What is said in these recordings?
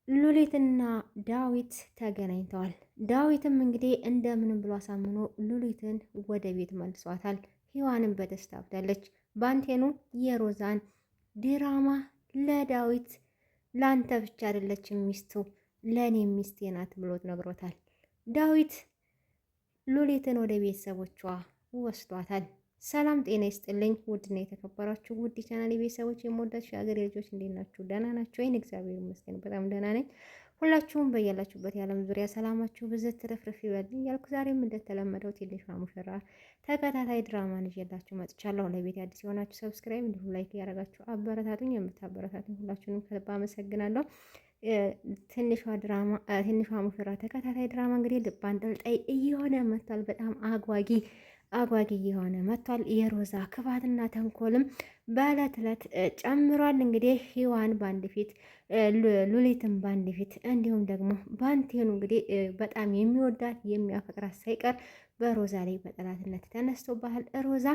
ሉሊትና ዳዊት ተገናኝተዋል። ዳዊትም እንግዲህ እንደምንም ብሎ አሳምኖ ሉሊትን ወደ ቤት መልሷታል። ሔዋንም በደስታ አብዳለች። ባንቴኑ የሮዛን ድራማ ለዳዊት ላንተ ብቻ አይደለችም ሚስቱ ለእኔ ሚስቴ ናት ብሎ ነግሮታል። ዳዊት ሉሊትን ወደ ቤተሰቦቿ ወስዷታል። ሰላም ጤና ይስጥልኝ። ውድና የተከበራችሁ ውድ ቻናል ቤተሰቦች የምወዳችሁ የሀገሬ ልጆች እንዴት ናችሁ? ደህና ናችሁ ወይን? እግዚአብሔር ይመስገን በጣም ደህና ነኝ። ሁላችሁም በያላችሁበት የዓለም ዙሪያ ሰላማችሁ ብዝት ትርፍርፍ ይበልኝ እያልኩ ዛሬም እንደተለመደው ትንሿ ሙሽራ ተከታታይ ድራማን ይዤላችሁ መጥቻለሁ። ለቤት አዲስ የሆናችሁ ሰብስክራይብ እንዲሁም ላይክ ያደረጋችሁ አበረታቱኝ። የምታበረታቱኝ ሁላችሁንም ከልብ አመሰግናለሁ። ትንሿ ሙሽራ ተከታታይ ድራማ እንግዲህ ልብ አንጠልጣይ እየሆነ መጥቷል። በጣም አጓጊ እየሆነ መጥቷል። የሮዛ ክፋትና ተንኮልም በዕለት ዕለት ጨምሯል። እንግዲህ ሔዋን በአንድ ፊት፣ ሉሊትም በአንድ ፊት እንዲሁም ደግሞ ባንቴኑ እንግዲህ በጣም የሚወዳት የሚያፈቅራት ሳይቀር በሮዛ ላይ በጠላትነት ተነስቶባል። ሮዛ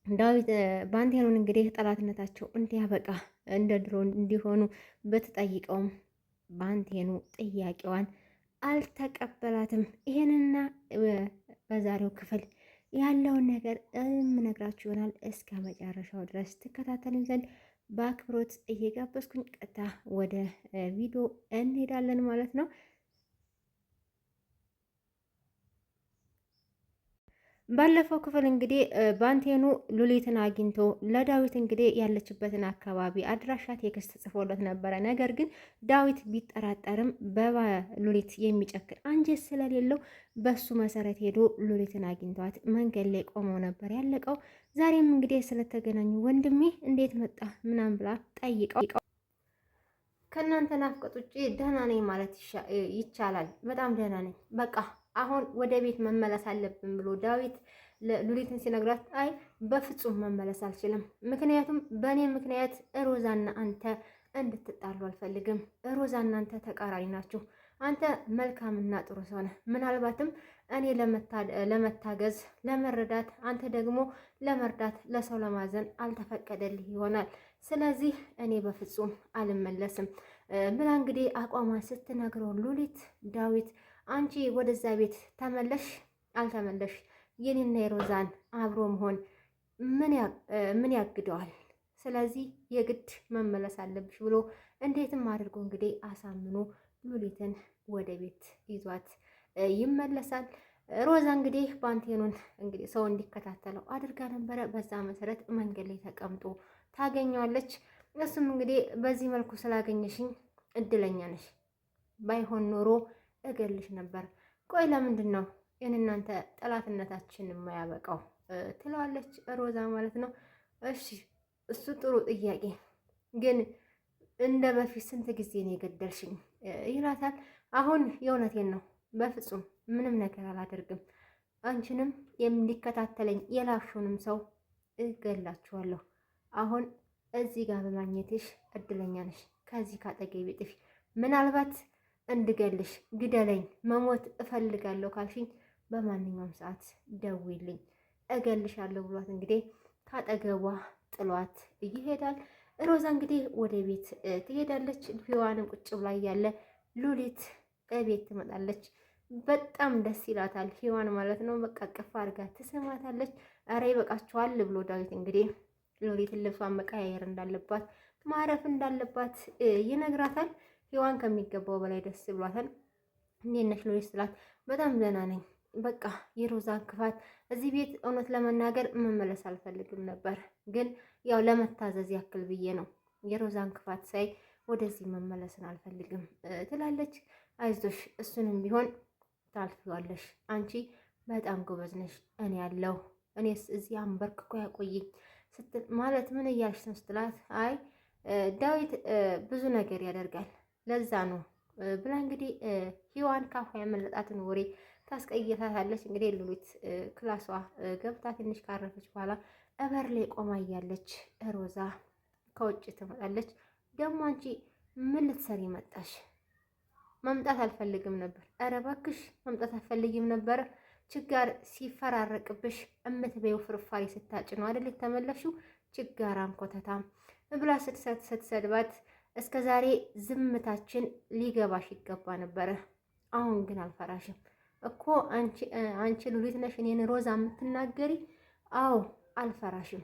ዳዊት ባንቴኑን እንግዲህ ጠላትነታቸው እንዲያበቃ እንደ ድሮ እንዲሆኑ ብትጠይቀውም ባንቴኑ ጥያቄዋን አልተቀበላትም። ይሄንና በዛሬው ክፍል ያለውን ነገር የምነግራችሁ ይሆናል። እስከ መጨረሻው ድረስ ትከታተሉኝ ዘንድ በአክብሮት እየጋበዝኩኝ ቀጥታ ወደ ቪዲዮ እንሄዳለን ማለት ነው። ባለፈው ክፍል እንግዲህ ባንቴኑ ሉሊትን አግኝቶ ለዳዊት እንግዲህ ያለችበትን አካባቢ አድራሻ ቴክስት ጽፎለት ነበረ። ነገር ግን ዳዊት ቢጠራጠርም በሉሊት የሚጨክን አንጀት ስለሌለው በሱ መሰረት ሄዶ ሉሊትን አግኝቷት መንገድ ላይ ቆመው ነበር ያለቀው። ዛሬም እንግዲህ ስለተገናኙ ወንድሜ እንዴት መጣ ምናምን ብላ ጠይቀው ከእናንተ ናፍቆት ውጭ ደህና ነኝ ማለት ይቻላል። በጣም ደህና ነኝ በቃ አሁን ወደ ቤት መመለስ አለብን ብሎ ዳዊት ሉሊትን ሲነግራት፣ አይ በፍጹም መመለስ አልችልም፣ ምክንያቱም በእኔ ምክንያት ሮዛና አንተ እንድትጣሉ አልፈልግም። ሮዛና አንተ ተቃራኒ ናችሁ። አንተ መልካምና ጥሩ ሰው ነህ። ምናልባትም እኔ ለመታገዝ ለመረዳት፣ አንተ ደግሞ ለመርዳት ለሰው ለማዘን አልተፈቀደልህ ይሆናል። ስለዚህ እኔ በፍጹም አልመለስም ብላ እንግዲህ አቋሟን ስትነግረው ሉሊት ዳዊት አንቺ ወደዛ ቤት ተመለሽ አልተመለሽ የኔና የሮዛን አብሮ መሆን ምን ያግደዋል? ስለዚህ የግድ መመለስ አለብሽ ብሎ እንዴትም አድርጎ እንግዲህ አሳምኖ ሉሊትን ወደ ቤት ይዟት ይመለሳል። ሮዛ እንግዲህ ባንቴኑን እንግዲህ ሰው እንዲከታተለው አድርጋ ነበረ። በዛ መሰረት መንገድ ላይ ተቀምጦ ታገኘዋለች። እሱም እንግዲህ በዚህ መልኩ ስላገኘሽኝ እድለኛ ነሽ፣ ባይሆን ኖሮ እገልሽ ነበር። ቆይ ለምንድን ነው የእናንተ ጠላትነታችን የማያበቃው? ትለዋለች ሮዛ ማለት ነው። እሺ እሱ ጥሩ ጥያቄ፣ ግን እንደ በፊት ስንት ጊዜ ነው የገደልሽኝ? ይላታል። አሁን የእውነቴን ነው፣ በፍጹም ምንም ነገር አላደርግም። አንቺንም የሚከታተለኝ የላክሽውንም ሰው እገላችኋለሁ። አሁን እዚህ ጋር በማግኘትሽ እድለኛ ነሽ። ከዚህ ካጠገቤ ጥፊ። ምናልባት እንድገልሽ ግደለኝ፣ መሞት እፈልጋለሁ ካልሽኝ በማንኛውም ሰዓት ደውይልኝ፣ እገልሻለሁ ብሏት እንግዲህ ካጠገቧ ጥሏት ይሄዳል። ሮዛ እንግዲህ ወደ ቤት ትሄዳለች። ሔዋንም ቁጭ ብላ እያለ ሉሊት ቤት ትመጣለች። በጣም ደስ ይላታል ሔዋን ማለት ነው። በቃ ቅፍ አድርጋ ትስማታለች። ኧረ ይበቃችኋል ብሎ ዳዊት እንግዲህ ሉሊትን ልብሷን መቀያየር እንዳለባት ማረፍ እንዳለባት ይነግራታል። ሔዋን ከሚገባው በላይ ደስ ብሏታል። እንዴት ነሽ ሉሊት ስላት በጣም ደህና ነኝ። በቃ የሮዛን ክፋት እዚህ ቤት እውነት ለመናገር መመለስ አልፈልግም ነበር፣ ግን ያው ለመታዘዝ ያክል ብዬ ነው። የሮዛን ክፋት ሳይ ወደዚህ መመለስን አልፈልግም ትላለች። አይዞሽ እሱንም ቢሆን ታልፊዋለሽ። አንቺ በጣም ጎበዝ ነሽ። እኔ ያለው እኔስ እዚህ አንበርክኮ ያቆየኝ ስትል ማለት ምን እያልሽ ነው ስትላት፣ አይ ዳዊት ብዙ ነገር ያደርጋል ለዛ ነው ብላ እንግዲህ ሔዋን ካፏ ያመለጣትን ወሬ ታስቀይታታለች። እንግዲህ ሉሊት ክላሷ ገብታ ትንሽ ካረፈች በኋላ እበር ላይ ቆማ እያለች ሮዛ ከውጭ ትመጣለች። ደግሞ አንቺ ምን ልትሰሪ መጣሽ? መምጣት አልፈልግም ነበር። ኧረ እባክሽ መምጣት አልፈልግም ነበር። ችጋር ሲፈራረቅብሽ እምትበይው ፍርፋሪ ስታጭ ነው አይደል ተመለሽው? ችጋራም ኮተታም ብላ ስትሰድባት እስከ ዛሬ ዝምታችን ሊገባሽ ይገባ ነበረ። አሁን ግን አልፈራሽም እኮ አንቺ ሉሊት ነሽ እኔን ሮዛ የምትናገሪ? አዎ አልፈራሽም።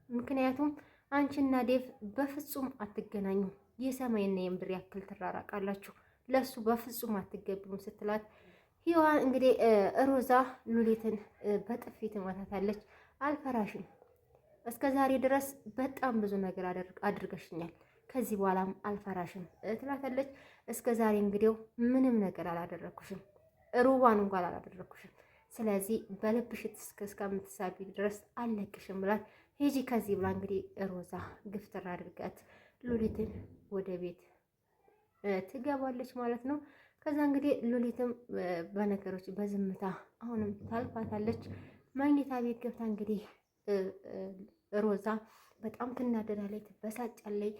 ምክንያቱም አንቺና ዴቭ በፍጹም አትገናኙም። የሰማይና የምድር ያክል ትራራቃላችሁ። ለሱ በፍጹም አትገቢም ስትላት ሂዋን እንግዲህ ሮዛ ሉሊትን በጥፊ ትመታታለች። አልፈራሽም፣ እስከ ዛሬ ድረስ በጣም ብዙ ነገር አድርገሽኛል፣ ከዚህ በኋላም አልፈራሽም ትላታለች። እስከ ዛሬ እንግዲው ምንም ነገር አላደረኩሽም፣ ሩባን እንኳን አላደረኩሽም። ስለዚህ በልብሽ እስከምትሳቢ ድረስ አለቅሽም ብላት ሂጂ ከዚህ ብላ እንግዲህ ሮዛ ግፍትር አድርጋት ሉሊትን ወደ ቤት ትገባለች ማለት ነው። ከዛ እንግዲህ ሉሊትም በነገሮች በዝምታ አሁንም ታልፋታለች። መኝታ ቤት ገብታ እንግዲህ ሮዛ በጣም ትናደዳለች፣ ትበሳጫለች።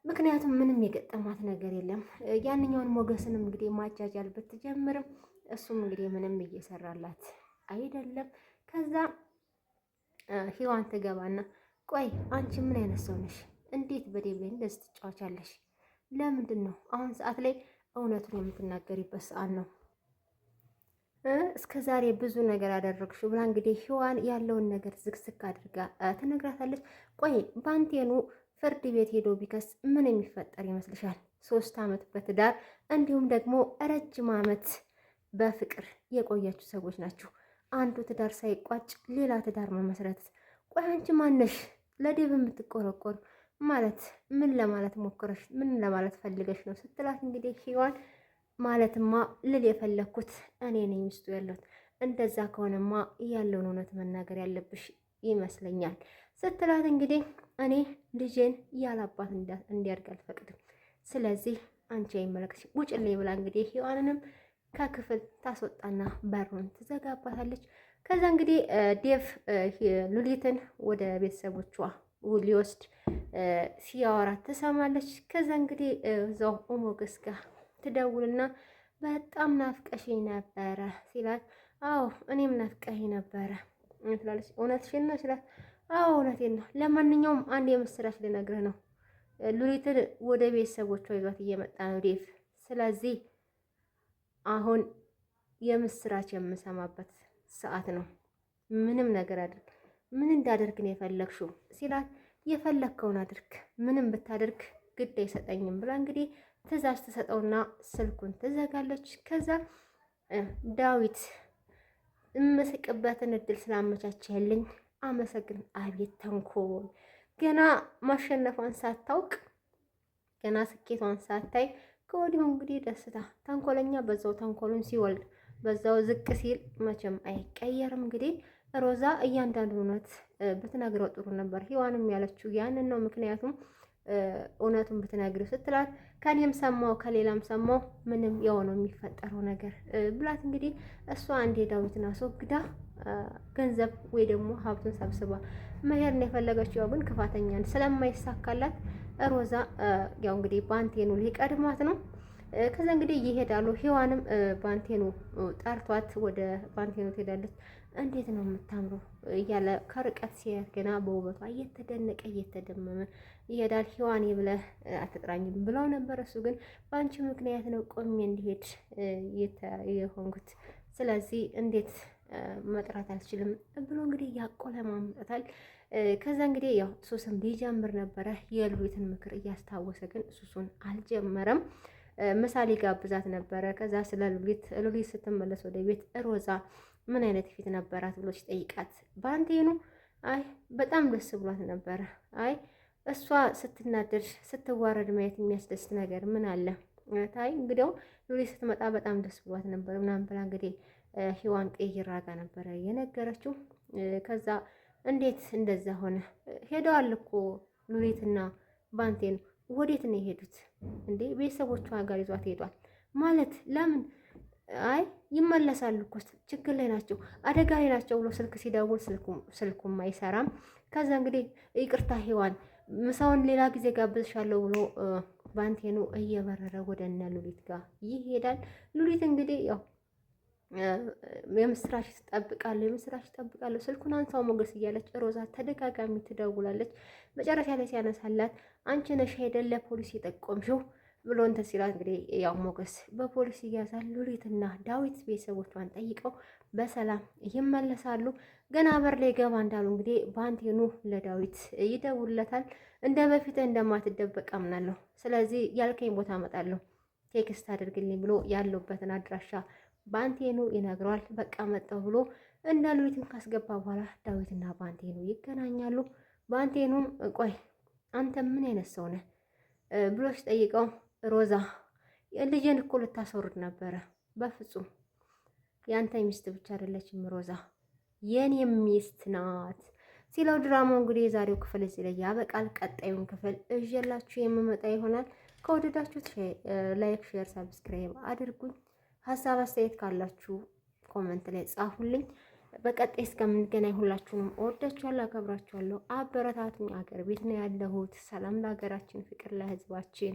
ምክንያቱም ምንም የገጠማት ነገር የለም። ያንኛውን ሞገስንም እንግዲህ ማጃጃል ብትጀምርም እሱም እንግዲህ ምንም እየሰራላት አይደለም። ከዛ ሂዋን ትገባና ቆይ አንቺ ምን አይነት ሰው ነሽ? እንዴት በዴብ ላይ እንደዚህ ትጫወቻለሽ? ለምንድን ነው አሁን ሰዓት ላይ እውነቱን የምትናገሪበት ሰዓት ነው? እስከ ዛሬ ብዙ ነገር አደረግሽው ብላ እንግዲህ ሂዋን ያለውን ነገር ዝግዝግ አድርጋ ትነግራታለች። ቆይ ባንቴኑ ፍርድ ቤት ሄዶ ቢከስ ምን የሚፈጠር ይመስልሻል? 3 ዓመት በትዳር እንዲሁም ደግሞ ረጅም ዓመት በፍቅር የቆያችሁ ሰዎች ናችሁ። አንዱ ትዳር ሳይቋጭ ሌላ ትዳር መመስረት። ቆይ አንቺ ማነሽ ለዴብ የምትቆረቆር? ማለት ምን ለማለት ሞክረሽ ምን ለማለት ፈልገሽ ነው ስትላት እንግዲህ ሂዋን ማለትማ ልል የፈለግኩት እኔ ነኝ ሚስቱ ያለሁት። እንደዛ ከሆነማ ያለውን እውነት መናገር ያለብሽ ይመስለኛል ስትላት እንግዲህ እኔ ልጄን ያላባት እንዲያድግ አልፈቅድም። ስለዚህ አንቺ አይመለከትሽ ውጭልኝ ብላ እንግዲህ ሂዋንንም ከክፍል ታስወጣና በሩን ትዘጋባታለች። ከዛ እንግዲህ ዴቭ ሉሊትን ወደ ቤተሰቦቿ ሊወስድ ሲያወራት ትሰማለች። ከዛ እንግዲህ እዛው ሞገስ ጋር ትደውልና በጣም ናፍቀሽኝ ነበረ ሲላት፣ አዎ እኔም ናፍቀሽኝ ነበረ ትላለች። እውነትሽን ነው ሲላት፣ አዎ እውነቴን ነው። ለማንኛውም አንድ የምስራች ልነግርህ ነው። ሉሊትን ወደ ቤተሰቦቿ ይዟት እየመጣ ነው ዴቭ። ስለዚህ አሁን የምስራች የምሰማበት ሰዓት ነው። ምንም ነገር አድርግ፣ ምን እንዳደርግ ነው የፈለግሽው ሲላት፣ የፈለግከውን አድርግ፣ ምንም ብታደርግ ግድ አይሰጠኝም ብላ እንግዲህ ትእዛዝ ትሰጠውና ስልኩን ትዘጋለች። ከዛ ዳዊት የምስቅበትን እድል ስላመቻቸልኝ አመሰግን። አቤት ተንኮል! ገና ማሸነፏን ሳታውቅ ገና ስኬቷን ሳታይ ከወዲሁ እንግዲህ ደስታ። ተንኮለኛ በዛው ተንኮሉን ሲወልድ በዛው ዝቅ ሲል መቼም አይቀየርም። እንግዲህ ሮዛ እያንዳንዱ እውነት ብትነግረው ጥሩ ነበር። ሂዋንም ያለችው ያንን ነው። ምክንያቱም እውነቱን ብትነግሪው ስትላት ከኔም ሰማው ከሌላም ሰማው ምንም የሆነው የሚፈጠረው ነገር ብላት እንግዲህ እሷ አንዴ ዳዊትን አስወግዳ ገንዘብ ወይ ደግሞ ሀብቱን ሰብስባ መሄድ ነው የፈለገችው። ያው ግን ክፋተኛን ስለማይሳካላት ሮዛ ያው እንግዲህ ባንቴኑ ሊቀድማት ነው። ከዛ እንግዲህ ይሄዳሉ። ሂዋንም ባንቴኑ ጠርቷት ወደ ባንቴኑ ትሄዳለች። እንዴት ነው የምታምሩ እያለ ከርቀት ሲያት ገና በውበቷ እየተደነቀ እየተደመመ ይሄዳል። ሂዋኔ ብለህ አትጥራኝም ብለው ነበር። እሱ ግን በአንቺ ምክንያት ነው ቆሜ እንዲሄድ የሆንኩት፣ ስለዚህ እንዴት መጥራት አልችልም ብሎ እንግዲህ ያቆለማምጣታል። ከዛ እንግዲህ ያው ሱስም ሊጀምር ነበረ የሉሊትን ምክር እያስታወሰ ግን ሱሱን አልጀመረም። ምሳሌ ጋብዛት ነበረ። ከዛ ስለ ሉሊት ስትመለስ ወደ ቤት ሮዛ ምን አይነት ፊት ነበራት ብሎ ሲጠይቃት ባንቴኑ አይ በጣም ደስ ብሏት ነበረ። አይ እሷ ስትናደድ ስትዋረድ ማየት የሚያስደስት ነገር ምን አለ? ታይ እንግዲያው ሉሊት ስትመጣ በጣም ደስ ብሏት ነበር ምናምን ብላ እንግዲህ ሂዋን ቀይራ ጋ ነበረ የነገረችው። ከዛ እንዴት እንደዛ ሆነ? ሄደዋል እኮ ሉሊትና ባንቴኑ። ወዴት ነው የሄዱት እንዴ? ቤተሰቦቿ ጋር ይዟት ሄዷል ማለት ለምን? አይ ይመለሳሉ እኮ ችግር ላይ ናቸው፣ አደጋ ላይ ናቸው ብሎ ስልክ ሲደውል ስልኩም አይሰራም። ከዛ እንግዲህ ይቅርታ ሂዋን ምሳውን ሌላ ጊዜ ጋብዝሻለሁ ብሎ ባንቴኑ እየበረረ ወደ እነ ሉሊት ጋር ይሄዳል። ሉሊት እንግዲህ ያው የምስራች ትጠብቃለሁ ስልኩን አንሳው ሞገስ እያለች ሮዛ ተደጋጋሚ ትደውላለች። መጨረሻ ላይ ሲያነሳላት አንቺ ነሽ አይደል ለፖሊስ የጠቆምሽው ብሎ እንትን ሲላት እንግዲህ ያው ሞገስ በፖሊስ ይያዛል። ሉሊትና ዳዊት ቤተሰቦቿን ጠይቀው በሰላም ይመለሳሉ። ገና በር ላይ ገባ እንዳሉ እንግዲህ ባንቴኑ ለዳዊት ይደውልለታል። እንደ በፊት እንደማትደበቅ አምናለሁ፣ ስለዚህ ያልከኝ ቦታ እመጣለሁ ቴክስት አድርግልኝ ብሎ ያለበትን አድራሻ ባንቴኑ ይነግረዋል። በቃ መጣሁ ብሎ እና ሉሊትን ካስገባ በኋላ ዳዊትና ባንቴኑ ይገናኛሉ። ባንቴኑም ቆይ አንተ ምን አይነት ሰው ነህ ብሎ ሲጠይቀው ሮዛ ልጄን እኮ ልታስወርድ ነበረ። በፍጹም ያንተ ሚስት ብቻ አይደለችም ሮዛ የኔ ሚስት ናት ሲለው ድራማው እንግዲህ የዛሬው ክፍል እዚህ ላይ ያበቃል። ቀጣዩን ክፍል እዤላችሁ የምመጣ ይሆናል። ከወደዳችሁት ላይክ፣ ሼር፣ ሰብስክራይብ አድርጉኝ። ሀሳብ አስተያየት ካላችሁ ኮመንት ላይ ጻፉልኝ። በቀጣይ እስከምንገናኝ ሁላችሁንም እወዳችኋለሁ፣ አከብራችኋለሁ። አበረታቱኝ። አገር ቤት ነው ያለሁት። ሰላም ለሀገራችን፣ ፍቅር ለሕዝባችን።